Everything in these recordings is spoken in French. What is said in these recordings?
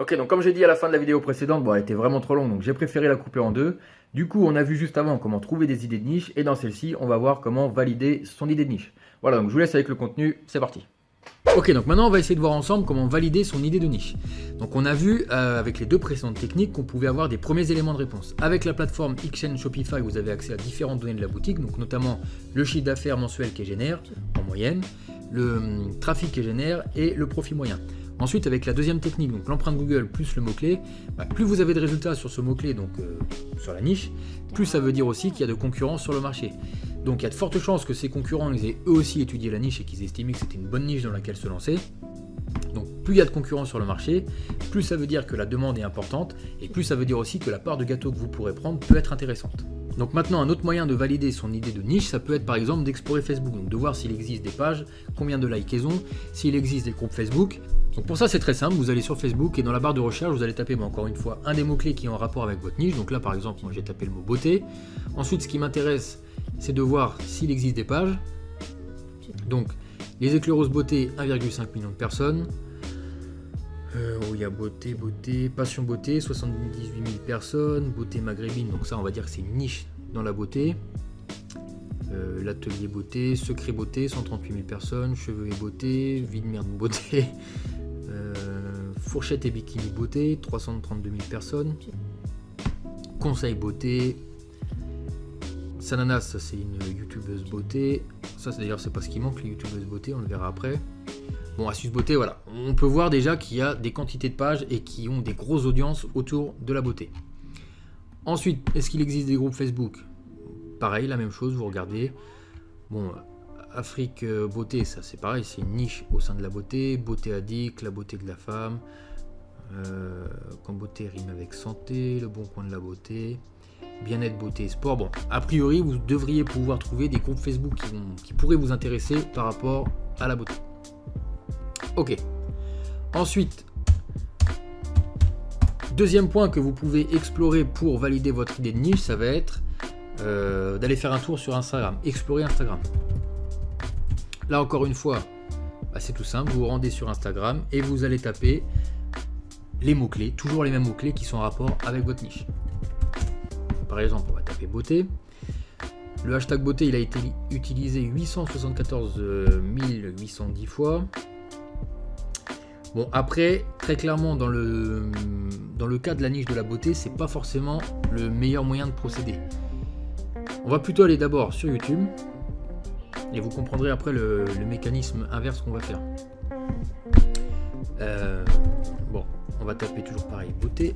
Ok, donc comme j'ai dit à la fin de la vidéo précédente, bon, elle était vraiment trop longue, donc j'ai préféré la couper en deux. Du coup, on a vu juste avant comment trouver des idées de niche, et dans celle-ci, on va voir comment valider son idée de niche. Voilà, donc je vous laisse avec le contenu, c'est parti. Ok, donc maintenant on va essayer de voir ensemble comment valider son idée de niche. Donc on a vu avec les deux précédentes techniques qu'on pouvait avoir des premiers éléments de réponse. Avec la plateforme Xchain Shopify, vous avez accès à différentes données de la boutique, donc notamment le chiffre d'affaires mensuel qu'elle génère en moyenne, le trafic qu'elle génère et le profit moyen. Ensuite, avec la deuxième technique, donc l'empreinte Google plus le mot-clé, plus vous avez de résultats sur ce mot-clé, donc sur la niche, plus ça veut dire aussi qu'il y a de concurrence sur le marché. Donc il y a de fortes chances que ces concurrents ils aient eux aussi étudié la niche et qu'ils estimaient que c'était une bonne niche dans laquelle se lancer. Donc plus il y a de concurrence sur le marché, plus ça veut dire que la demande est importante et plus ça veut dire aussi que la part de gâteau que vous pourrez prendre peut être intéressante. Donc maintenant, un autre moyen de valider son idée de niche, ça peut être par exemple d'explorer Facebook, donc de voir s'il existe des pages, combien de likes elles ont, s'il existe des groupes Facebook. Donc pour ça c'est très simple, vous allez sur Facebook et dans la barre de recherche vous allez taper encore une fois un des mots-clés qui est en rapport avec votre niche. Donc là par exemple moi j'ai tapé le mot beauté. Ensuite ce qui m'intéresse c'est de voir s'il existe des pages. Donc les éclaireuses beauté, 1,5 million de personnes. Il y a beauté, passion beauté, 78 000 personnes, beauté maghrébine, donc ça on va dire que c'est une niche dans la beauté. L'atelier beauté, secret beauté, 138 000 personnes, cheveux et beauté, vie de merde beauté, fourchette et bikini beauté, 332 000 personnes, conseil beauté, Sananas, ça c'est une youtubeuse beauté, ça d'ailleurs c'est pas ce qui manque les youtubeuses beauté, on le verra après. Bon, astuce beauté, voilà. On peut voir déjà qu'il y a des quantités de pages et qui ont des grosses audiences autour de la beauté. Ensuite, est-ce qu'il existe des groupes Facebook? Pareil, la même chose, vous regardez. Bon, Afrique beauté, ça c'est pareil, c'est une niche au sein de la beauté. Beauté addict, la beauté de la femme. Quand beauté rime avec santé, le bon coin de la beauté. Bien-être, beauté et sport. Bon, a priori, vous devriez pouvoir trouver des groupes Facebook qui pourraient vous intéresser par rapport à la beauté. Ok. Ensuite, deuxième point que vous pouvez explorer pour valider votre idée de niche, ça va être d'aller faire un tour sur Instagram, explorer Instagram. Là encore une fois, c'est tout simple, vous vous rendez sur Instagram et vous allez taper les mots-clés, toujours les mêmes mots-clés qui sont en rapport avec votre niche. Par exemple, on va taper beauté. Le hashtag beauté, il a été utilisé 874 810 fois. Bon, après, très clairement, dans le cas de la niche de la beauté, c'est pas forcément le meilleur moyen de procéder. On va plutôt aller d'abord sur YouTube et vous comprendrez après le mécanisme inverse qu'on va faire. Bon, on va taper toujours pareil, beauté.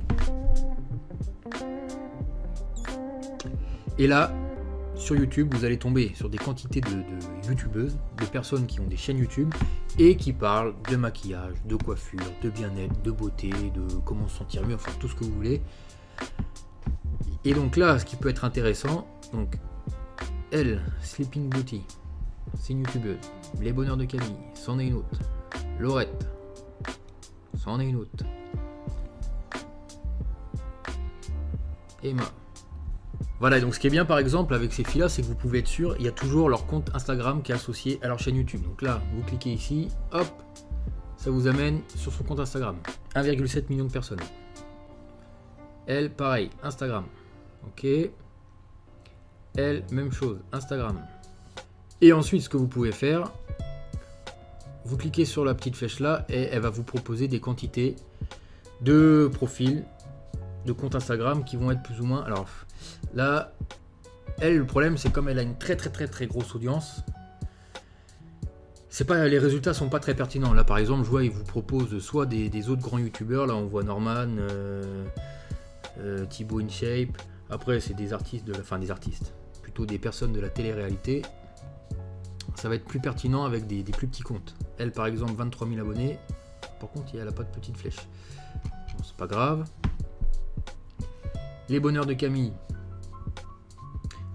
Et là, sur YouTube, vous allez tomber sur des quantités de youtubeuses, de personnes qui ont des chaînes YouTube et qui parlent de maquillage, de coiffure, de bien-être, de beauté, de comment se sentir mieux, enfin tout ce que vous voulez. Et donc là, ce qui peut être intéressant, donc elle, Sleeping Beauty, c'est une youtubeuse. Les bonheurs de Camille, c'en est une autre. Laurette, c'en est une autre. Emma. Voilà, donc ce qui est bien par exemple avec ces filles-là, c'est que vous pouvez être sûr, il y a toujours leur compte Instagram qui est associé à leur chaîne YouTube. Donc là, vous cliquez ici, hop, ça vous amène sur son compte Instagram. 1,7 million de personnes. Elle, pareil, Instagram. Ok. Elle, même chose, Instagram. Et ensuite, ce que vous pouvez faire, vous cliquez sur la petite flèche là et elle va vous proposer des quantités de profils, de comptes Instagram qui vont être plus ou moins... Alors là, elle, le problème c'est comme elle a une très grosse audience, c'est pas, les résultats sont pas très pertinents. Là par exemple, je vois, il vous propose soit des autres grands youtubeurs, là on voit Norman, Thibaut InShape, après c'est des artistes, des artistes, plutôt des personnes de la télé-réalité. Ça va être plus pertinent avec des plus petits comptes. Elle par exemple, 23 000 abonnés, par contre elle a pas de petite flèche. Bon, c'est pas grave. Les bonheurs de Camille.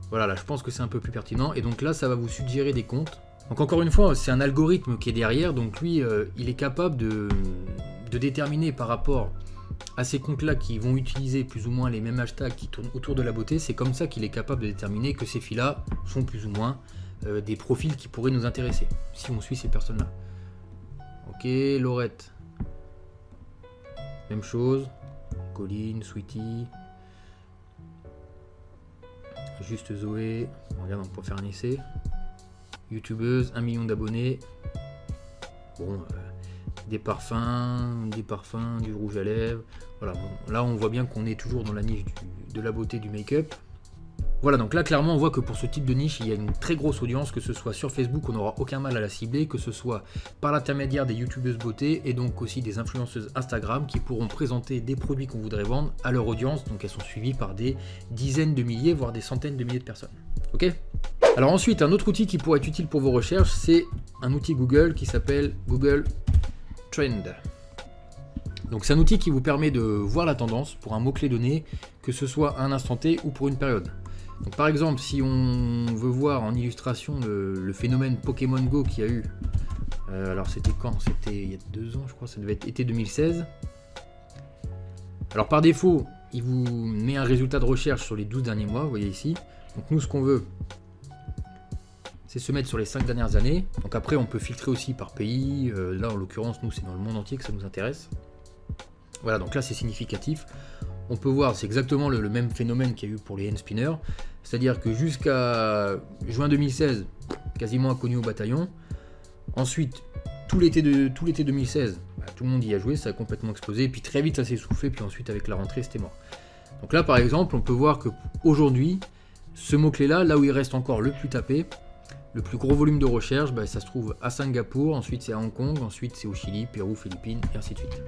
Voilà, là je pense que c'est un peu plus pertinent. Et donc là, ça va vous suggérer des comptes. Donc encore une fois, c'est un algorithme qui est derrière. Donc lui, il est capable de déterminer par rapport à ces comptes-là qui vont utiliser plus ou moins les mêmes hashtags qui tournent autour de la beauté. C'est comme ça qu'il est capable de déterminer que ces filles-là sont plus ou moins des profils qui pourraient nous intéresser, si on suit ces personnes-là. Ok, Laurette. Même chose, Colline, Sweetie, juste Zoé, regarde, on peut faire un essai. YouTubeuse, 1 million d'abonnés. Bon, des parfums, du rouge à lèvres. Voilà, bon, là on voit bien qu'on est toujours dans la niche de la beauté, du make-up. Voilà, donc là clairement on voit que pour ce type de niche, il y a une très grosse audience, que ce soit sur Facebook, on n'aura aucun mal à la cibler, que ce soit par l'intermédiaire des youtubeuses beauté et donc aussi des influenceuses Instagram qui pourront présenter des produits qu'on voudrait vendre à leur audience, donc elles sont suivies par des dizaines de milliers, voire des centaines de milliers de personnes. Ok ? Alors ensuite, un autre outil qui pourrait être utile pour vos recherches, c'est un outil Google qui s'appelle Google Trend. Donc c'est un outil qui vous permet de voir la tendance pour un mot-clé donné, que ce soit à un instant T ou pour une période. Donc par exemple, si on veut voir en illustration le phénomène Pokémon Go qu'il y a eu, alors c'était quand? C'était il y a 2 ans je crois, ça devait être été 2016. Alors par défaut, il vous met un résultat de recherche sur les 12 derniers mois, vous voyez ici. Donc nous ce qu'on veut, c'est se mettre sur les 5 dernières années. Donc après on peut filtrer aussi par pays, là en l'occurrence nous c'est dans le monde entier que ça nous intéresse. Voilà, donc là c'est significatif. On peut voir, c'est exactement le même phénomène qu'il y a eu pour les hand spinners, c'est-à-dire que jusqu'à juin 2016, quasiment inconnu au bataillon. Ensuite, tout l'été 2016, tout le monde y a joué, ça a complètement explosé, puis très vite ça s'est essoufflé, puis ensuite avec la rentrée c'était mort. Donc là par exemple, on peut voir qu'aujourd'hui, ce mot-clé-là, là où il reste encore le plus tapé, le plus gros volume de recherche, ça se trouve à Singapour, ensuite c'est à Hong Kong, ensuite c'est au Chili, Pérou, Philippines, et ainsi de suite.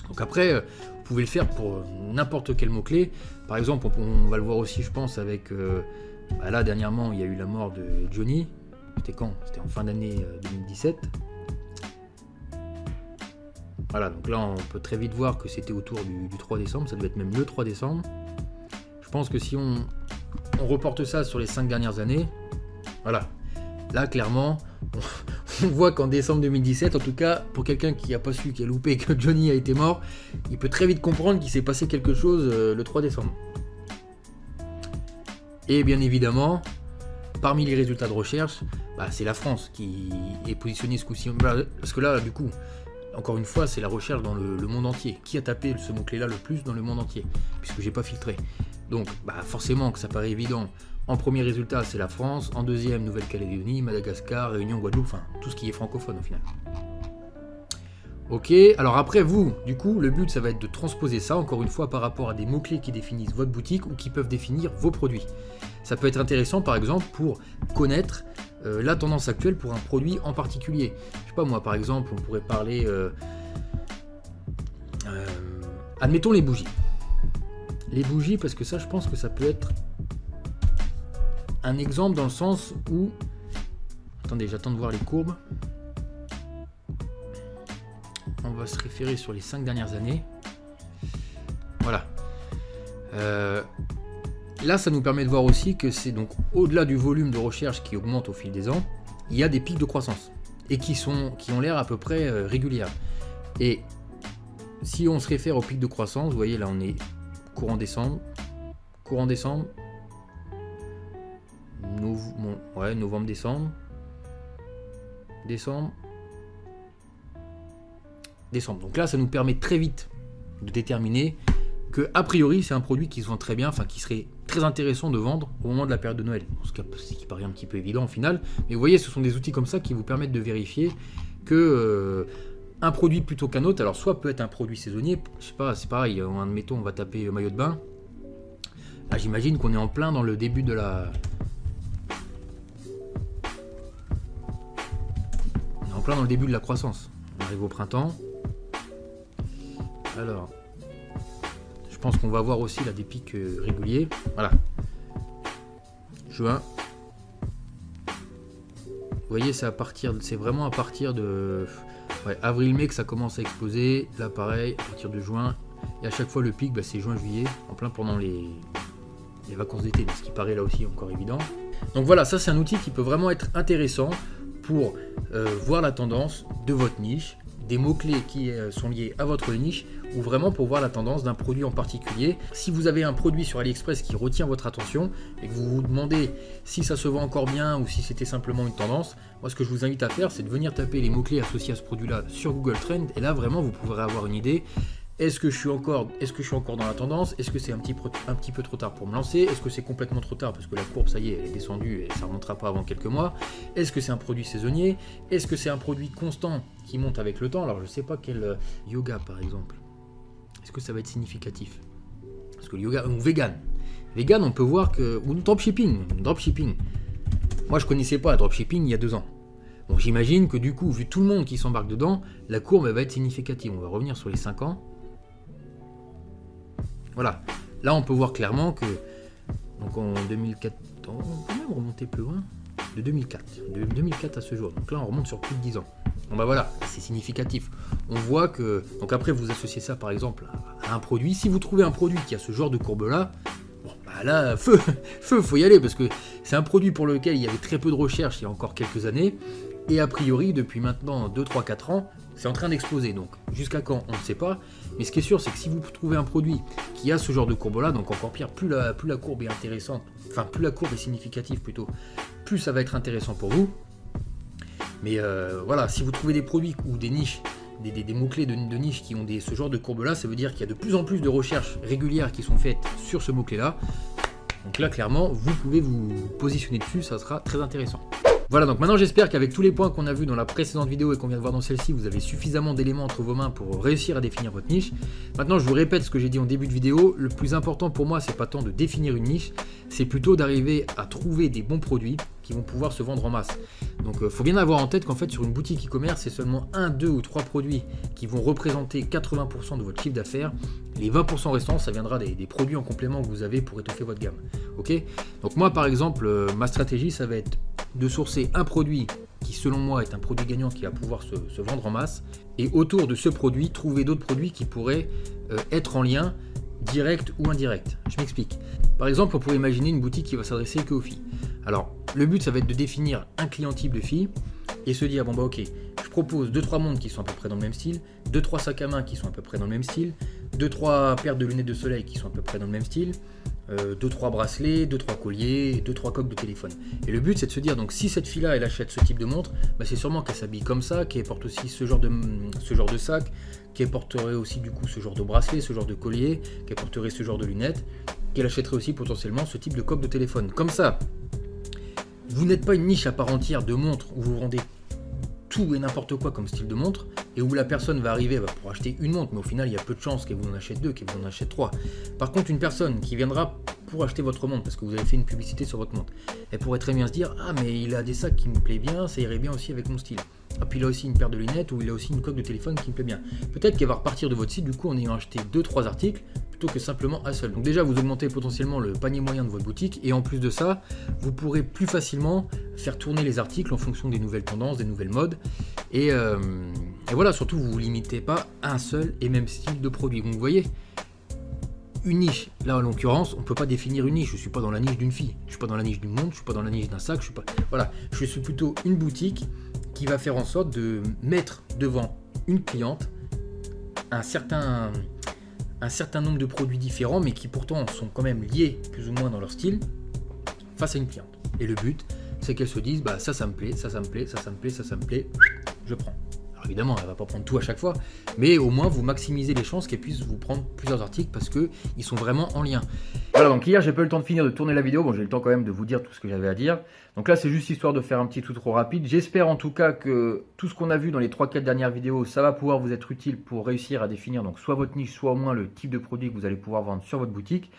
Donc après, vous pouvez le faire pour n'importe quel mot-clé. Par exemple, on va le voir aussi, je pense, avec... là, dernièrement, il y a eu la mort de Johnny. C'était quand? C'était en fin d'année 2017. Voilà, donc là, on peut très vite voir que c'était autour du 3 décembre. Ça devait être même le 3 décembre. Je pense que si on reporte ça sur les 5 dernières années, voilà. Là, clairement... On voit qu'en décembre 2017, en tout cas, pour quelqu'un qui n'a pas su, qui a loupé que Johnny a été mort, il peut très vite comprendre qu'il s'est passé quelque chose le 3 décembre. Et bien évidemment, parmi les résultats de recherche, c'est la France qui est positionnée ce coup-ci. Parce que là, du coup, encore une fois, c'est la recherche dans le monde entier. Qui a tapé ce mot-clé-là le plus dans le monde entier? Puisque j'ai pas filtré. Donc, forcément que ça paraît évident. En premier résultat, c'est la France. En deuxième, Nouvelle-Calédonie, Madagascar, Réunion, Guadeloupe, enfin, tout ce qui est francophone au final. Ok, alors après vous, du coup, le but, ça va être de transposer ça, encore une fois, par rapport à des mots-clés qui définissent votre boutique ou qui peuvent définir vos produits. Ça peut être intéressant, par exemple, pour connaître la tendance actuelle pour un produit en particulier. Je sais pas, moi, par exemple, on pourrait parler... admettons les bougies. Les bougies, parce que ça, je pense que ça peut être... un exemple dans le sens où... Attendez, j'attends de voir les courbes. On va se référer sur les 5 dernières années. Voilà. Là, ça nous permet de voir aussi que c'est donc au-delà du volume de recherche qui augmente au fil des ans, il y a des pics de croissance et qui ont l'air à peu près régulières. Et si on se réfère aux pics de croissance, vous voyez là on est courant décembre, novembre, décembre. Donc là, ça nous permet très vite de déterminer que, a priori, c'est un produit qui se vend très bien, enfin qui serait très intéressant de vendre au moment de la période de Noël. Ce qui paraît un petit peu évident au final. Mais vous voyez, ce sont des outils comme ça qui vous permettent de vérifier que un produit plutôt qu'un autre, alors soit peut être un produit saisonnier, je sais pas, c'est pareil, admettons, on va taper maillot de bain. Là, j'imagine qu'on est en plein dans le début de la... dans le début de la croissance. On arrive au printemps. Alors, je pense qu'on va voir aussi là des pics réguliers. Voilà. Juin. Vous voyez, c'est vraiment à partir de avril-mai que ça commence à exploser. Là, pareil, à partir de juin. Et à chaque fois, le pic, c'est juin-juillet, en plein pendant les vacances d'été, ce qui paraît là aussi encore évident. Donc voilà, ça c'est un outil qui peut vraiment être intéressant pour voir la tendance de votre niche, des mots-clés qui sont liés à votre niche, ou vraiment pour voir la tendance d'un produit en particulier. Si vous avez un produit sur AliExpress qui retient votre attention et que vous vous demandez si ça se vend encore bien ou si c'était simplement une tendance, moi ce que je vous invite à faire, c'est de venir taper les mots-clés associés à ce produit-là sur Google Trends, et là vraiment vous pourrez avoir une idée Est-ce que je suis encore dans la tendance? Est-ce que c'est un petit peu trop tard pour me lancer? Est-ce que c'est complètement trop tard parce que la courbe, ça y est, elle est descendue et ça ne remontera pas avant quelques mois? Est-ce que c'est un produit saisonnier? Est-ce que c'est un produit constant qui monte avec le temps? Alors, je ne sais pas quel yoga, par exemple. Est-ce que ça va être significatif? Parce que le yoga, ou vegan. Vegan, on peut voir que... Ou dropshipping. Moi, je ne connaissais pas dropshipping il y a 2 ans. Bon, j'imagine que du coup, vu tout le monde qui s'embarque dedans, la courbe elle va être significative. On va revenir sur les 5 ans. Voilà. Là, on peut voir clairement que... Donc en 2014... On peut même remonter plus loin. De 2004. De 2004 à ce jour. Donc là, on remonte sur plus de 10 ans. Bon bah voilà, c'est significatif. On voit que... Donc après, vous associez ça par exemple à un produit. Si vous trouvez un produit qui a ce genre de courbe-là, bon bah là, faut y aller parce que c'est un produit pour lequel il y avait très peu de recherche il y a encore quelques années. Et a priori, depuis maintenant 2, 3, 4 ans, c'est en train d'exploser. Donc jusqu'à quand, on ne sait pas. Mais ce qui est sûr, c'est que si vous trouvez un produit qui a ce genre de courbe-là, donc encore pire, plus la courbe est intéressante, enfin plus la courbe est significative plutôt, plus ça va être intéressant pour vous. Mais voilà, si vous trouvez des produits ou des niches, des mots-clés de niche qui ont ce genre de courbe-là, ça veut dire qu'il y a de plus en plus de recherches régulières qui sont faites sur ce mot-clé-là. Donc là, clairement, vous pouvez vous positionner dessus, ça sera très intéressant. Voilà, donc maintenant j'espère qu'avec tous les points qu'on a vus dans la précédente vidéo et qu'on vient de voir dans celle-ci, vous avez suffisamment d'éléments entre vos mains pour réussir à définir votre niche. Maintenant, je vous répète ce que j'ai dit en début de vidéo, le plus important pour moi, c'est pas tant de définir une niche, c'est plutôt d'arriver à trouver des bons produits qui vont pouvoir se vendre en masse. Donc il faut bien avoir en tête qu'en fait sur une boutique e-commerce, c'est seulement 1, 2 ou 3 produits qui vont représenter 80% de votre chiffre d'affaires. Les 20% restants, ça viendra des produits en complément que vous avez pour étoffer votre gamme. Ok? Donc moi par exemple, ma stratégie, ça va être de sourcer un produit qui selon moi est un produit gagnant qui va pouvoir se vendre en masse, et autour de ce produit, trouver d'autres produits qui pourraient être en lien direct ou indirect. Je m'explique. Par exemple, on pourrait imaginer une boutique qui va s'adresser qu'aux filles. Alors, le but, ça va être de définir un client type de filles et se dire, bon bah ok, je propose 2-3 montres qui sont à peu près dans le même style, 2-3 sacs à main qui sont à peu près dans le même style, 2-3 paires de lunettes de soleil qui sont à peu près dans le même style, 2-3 bracelets, 2-3 colliers, 2-3 coques de téléphone. Et le but, c'est de se dire, donc si cette fille-là, elle achète ce type de montre, bah, c'est sûrement qu'elle s'habille comme ça, qu'elle porte aussi ce genre de sac, qu'elle porterait aussi du coup ce genre de bracelet, ce genre de collier, qu'elle porterait ce genre de lunettes, qu'elle achèterait aussi potentiellement ce type de coque de téléphone. Comme ça, vous n'êtes pas une niche à part entière de montres où vous vendez tout et n'importe quoi comme style de montre, et où la personne va arriver pour acheter une montre, mais au final il y a peu de chances qu'elle vous en achète 2, qu'elle vous en achète 3. Par contre, une personne qui viendra pour acheter votre montre parce que vous avez fait une publicité sur votre montre, elle pourrait très bien se dire, ah mais il a des sacs qui me plaisent bien, ça irait bien aussi avec mon style. Ah puis il a aussi une paire de lunettes ou il a aussi une coque de téléphone qui me plaît bien. Peut-être qu'elle va repartir de votre site du coup en ayant acheté 2-3 articles plutôt que simplement un seul. Donc déjà vous augmentez potentiellement le panier moyen de votre boutique, et en plus de ça, vous pourrez plus facilement faire tourner les articles en fonction des nouvelles tendances, des nouvelles modes. Et voilà, surtout vous ne vous limitez pas à un seul et même style de produit. Donc vous voyez, une niche, là en l'occurrence, on ne peut pas définir une niche. Je ne suis pas dans la niche d'une fille, je ne suis pas dans la niche d'une montre, je ne suis pas dans la niche d'un sac, voilà, je suis plutôt une boutique qui va faire en sorte de mettre devant une cliente un certain nombre de produits différents, mais qui pourtant sont quand même liés plus ou moins dans leur style face à une cliente. Et le but, c'est qu'elle se dise, bah ça me plaît, ça me plaît, ça me plaît, ça me plaît, je prends. Alors évidemment, elle ne va pas prendre tout à chaque fois, mais au moins vous maximisez les chances qu'elle puisse vous prendre plusieurs articles parce qu'ils sont vraiment en lien. Voilà, donc hier j'ai pas eu le temps de finir de tourner la vidéo, bon j'ai eu le temps quand même de vous dire tout ce que j'avais à dire. Donc là c'est juste histoire de faire un petit tout trop rapide. J'espère en tout cas que tout ce qu'on a vu dans les 3-4 dernières vidéos, ça va pouvoir vous être utile pour réussir à définir donc soit votre niche, soit au moins le type de produit que vous allez pouvoir vendre sur votre boutique.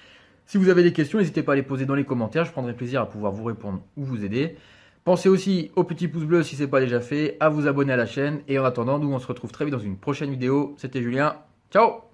Si vous avez des questions, n'hésitez pas à les poser dans les commentaires, je prendrai plaisir à pouvoir vous répondre ou vous aider. Pensez aussi au petit pouce bleu si ce n'est pas déjà fait, à vous abonner à la chaîne, et en attendant, nous on se retrouve très vite dans une prochaine vidéo. C'était Julien, ciao!